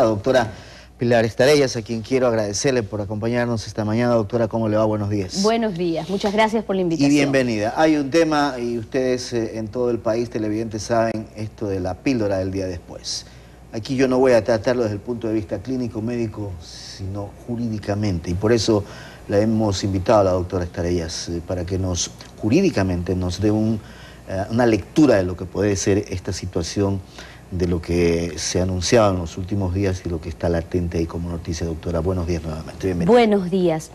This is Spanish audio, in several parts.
La doctora Pilar Estarellas, a quien quiero agradecerle por acompañarnos esta mañana. Doctora, ¿cómo le va? Buenos días. Buenos días, muchas gracias por la invitación. Y bienvenida. Hay un tema, y ustedes en todo el país televidentes saben, esto de la píldora del día después. Aquí yo no voy a tratarlo desde el punto de vista clínico, médico, sino jurídicamente. Y por eso la hemos invitado a la doctora Estarellas, para que jurídicamente nos dé una lectura de lo que puede ser esta situación, de lo que se ha anunciado en los últimos días y lo que está latente ahí como noticia. Doctora, buenos días nuevamente. Bienvenida. Buenos días.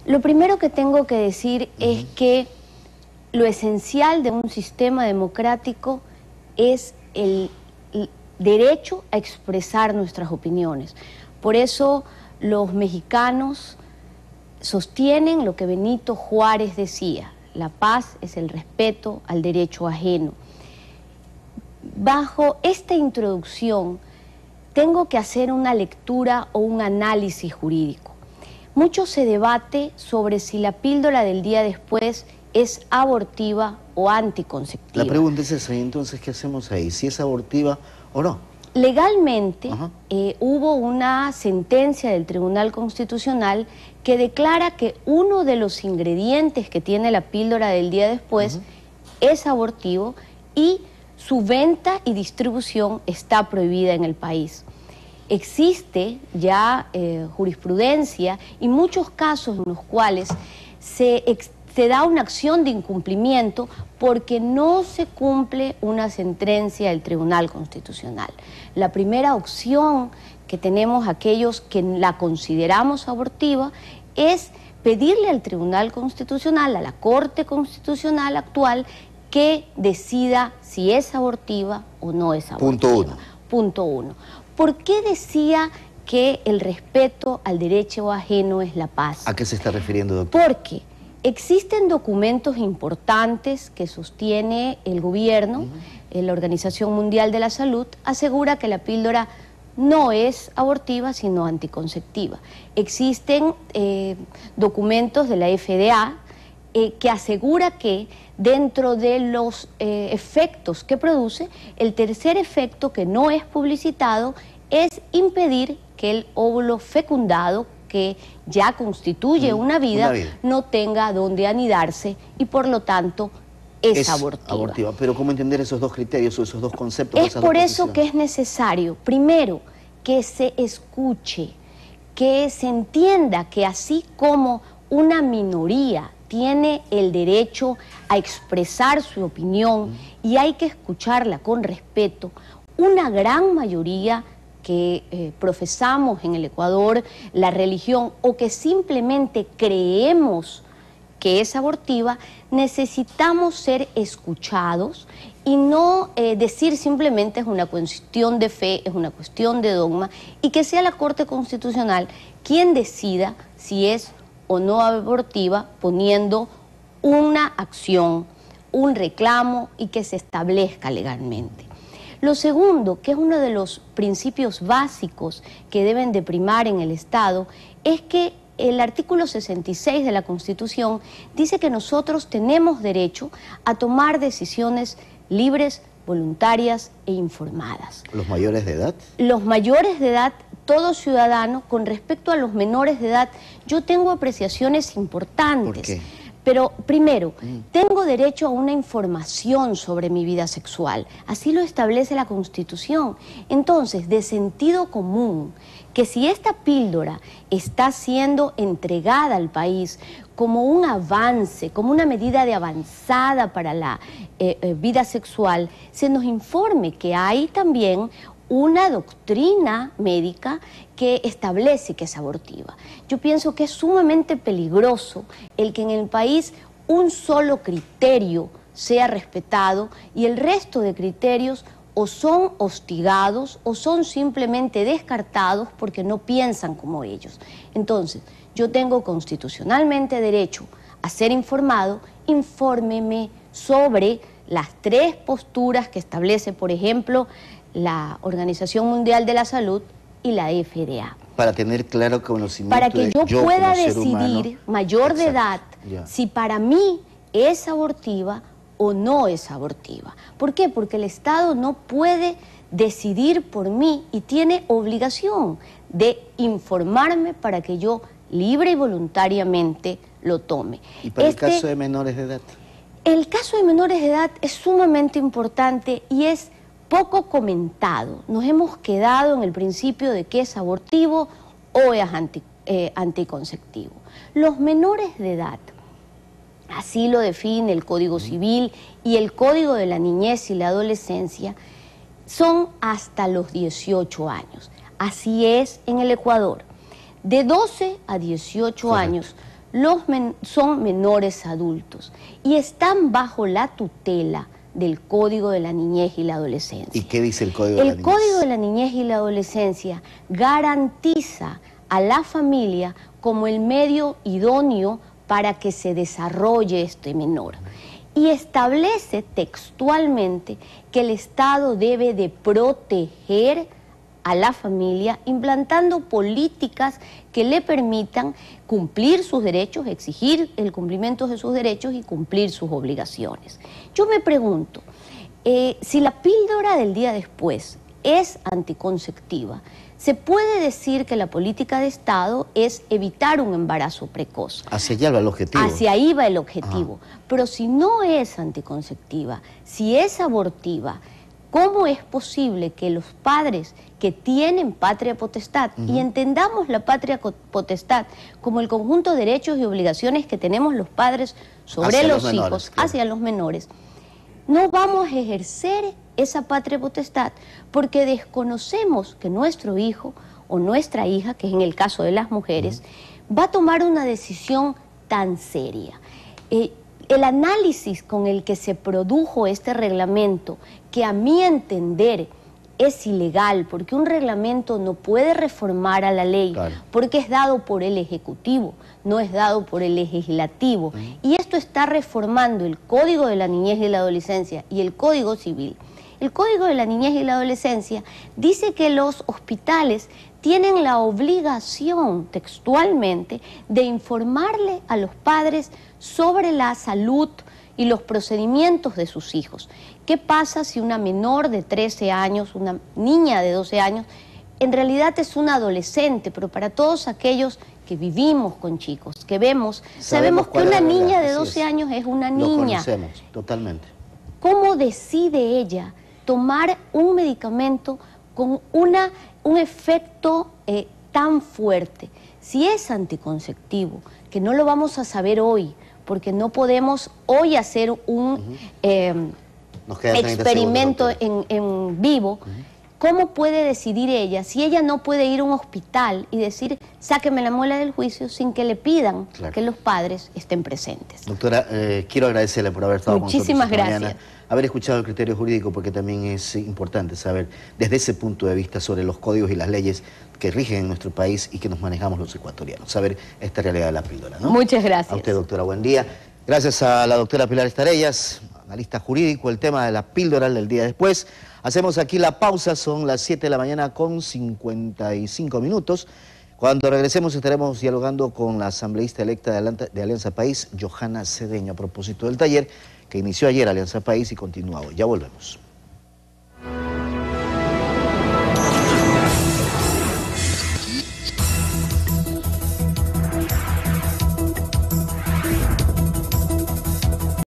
Lo primero que tengo que decir es que lo esencial de un sistema democrático es el derecho a expresar nuestras opiniones. Por eso los mexicanos sostienen lo que Benito Juárez decía: la paz es el respeto al derecho ajeno. Bajo esta introducción tengo que hacer una lectura o un análisis jurídico. Mucho se debate sobre si la píldora del día después es abortiva o anticonceptiva. La pregunta es esa, ¿y entonces qué hacemos ahí? ¿Si es abortiva o no? Legalmente hubo una sentencia del Tribunal Constitucional que declara que uno de los ingredientes que tiene la píldora del día después es abortivo y su venta y distribución está prohibida en el país. Existe ya jurisprudencia y muchos casos en los cuales se da una acción de incumplimiento porque no se cumple una sentencia del Tribunal Constitucional. La primera opción que tenemos aquellos que la consideramos abortiva es pedirle al Tribunal Constitucional, a la Corte Constitucional actual, que decida si es abortiva o no es abortiva. Punto uno. Punto uno. ¿Por qué decía que el respeto al derecho ajeno es la paz? ¿A qué se está refiriendo, doctor? Porque existen documentos importantes que sostiene el gobierno, la Organización Mundial de la Salud asegura que la píldora no es abortiva, sino anticonceptiva. Existen documentos de la FDA que asegura que dentro de los efectos que produce, el tercer efecto, que no es publicitado, es impedir que el óvulo fecundado, que ya constituye una vida, no tenga donde anidarse y por lo tanto es abortiva. Pero ¿cómo entender esos dos criterios o esos dos conceptos? Es por eso que es necesario, primero, que se escuche, que se entienda que así como una minoría tiene el derecho a expresar su opinión y hay que escucharla con respeto, una gran mayoría que profesamos en el Ecuador la religión o que simplemente creemos que es abortiva, necesitamos ser escuchados y no decir simplemente es una cuestión de fe, es una cuestión de dogma, y que sea la Corte Constitucional quien decida si es o no abortiva, poniendo una acción, un reclamo y que se establezca legalmente. Lo segundo, que es uno de los principios básicos que deben de primar en el Estado, es que el artículo 66 de la Constitución dice que nosotros tenemos derecho a tomar decisiones libres, voluntarias e informadas. ¿Los mayores de edad? Los mayores de edad, todo ciudadano. Con respecto a los menores de edad, yo tengo apreciaciones importantes. ¿Por qué? Pero primero, tengo derecho a una información sobre mi vida sexual. Así lo establece la Constitución. Entonces, de sentido común, que si esta píldora está siendo entregada al país como un avance, como una medida de avanzada para la vida sexual, se nos informe que hay también una doctrina médica que establece que es abortiva. Yo pienso que es sumamente peligroso el que en el país un solo criterio sea respetado y el resto de criterios o son hostigados o son simplemente descartados porque no piensan como ellos. Entonces, yo tengo constitucionalmente derecho a ser informado. Infórmeme sobre las tres posturas que establece, por ejemplo, la Organización Mundial de la Salud y la FDA. Para tener claro conocimiento, para que yo pueda decidir, humano, mayor de edad, si para mí es abortiva o no es abortiva. ¿Por qué? Porque el Estado no puede decidir por mí y tiene obligación de informarme para que yo libre y voluntariamente lo tome. ¿Y para el caso de menores de edad? El caso de menores de edad es sumamente importante y es poco comentado. Nos hemos quedado en el principio de que es abortivo o es anticonceptivo. Los menores de edad, así lo define el Código Civil y el Código de la Niñez y la Adolescencia, son hasta los 18 años. Así es en el Ecuador. De 12 a 18 años son menores adultos y están bajo la tutela del Código de la Niñez y la Adolescencia. ¿Y qué dice el Código de la Niñez? El Código de la Niñez y la Adolescencia garantiza a la familia como el medio idóneo para que se desarrolle este menor. Y establece textualmente que el Estado debe de proteger a la familia implantando políticas que le permitan cumplir sus derechos, exigir el cumplimiento de sus derechos y cumplir sus obligaciones. Yo me pregunto, si la píldora del día después es anticonceptiva, ¿se puede decir que la política de Estado es evitar un embarazo precoz? Hacia allá va el objetivo. Hacia ahí va el objetivo. Pero si no es anticonceptiva, si es abortiva, ¿cómo es posible que los padres que tienen patria potestad, y entendamos la patria potestad como el conjunto de derechos y obligaciones que tenemos los padres sobre los hijos, hacia los menores, no vamos a ejercer esa patria potestad porque desconocemos que nuestro hijo o nuestra hija, que es en el caso de las mujeres, va a tomar una decisión tan seria? El análisis con el que se produjo este reglamento, que a mi entender es ilegal, porque un reglamento no puede reformar a la ley, porque es dado por el Ejecutivo, no es dado por el Legislativo. Y esto está reformando el Código de la Niñez y la Adolescencia y el Código Civil. El Código de la Niñez y la Adolescencia dice que los hospitales tienen la obligación, textualmente, de informarle a los padres sobre la salud y los procedimientos de sus hijos. ¿Qué pasa si una menor de 13 años, una niña de 12 años, en realidad es una adolescente? Pero para todos aquellos que vivimos con chicos, que vemos, sabemos que una niña de 12 años es una niña. Lo conocemos, totalmente. ¿Cómo decide ella tomar un medicamento con un efecto tan fuerte? Si es anticonceptivo, que no lo vamos a saber hoy, porque no podemos hoy hacer un experimento en vivo, ¿cómo puede decidir ella si ella no puede ir a un hospital y decir, sáqueme la muela del juicio sin que le pidan que los padres estén presentes? Doctora, quiero agradecerle por haber estado con nosotros esta mañana. Muchísimas gracias. Haber escuchado el criterio jurídico, porque también es importante saber desde ese punto de vista sobre los códigos y las leyes que rigen en nuestro país y que nos manejamos los ecuatorianos, saber esta realidad de la píldora, ¿no? Muchas gracias. A usted, doctora, buen día. Gracias a la doctora Pilar Estarellas, analista jurídico, el tema de la píldora del día después. Hacemos aquí la pausa, son las 7 de la mañana con 55 minutos. Cuando regresemos estaremos dialogando con la asambleísta electa de Alianza País, Johanna Cedeño, a propósito del taller que inició ayer Alianza País y continúa hoy. Ya volvemos.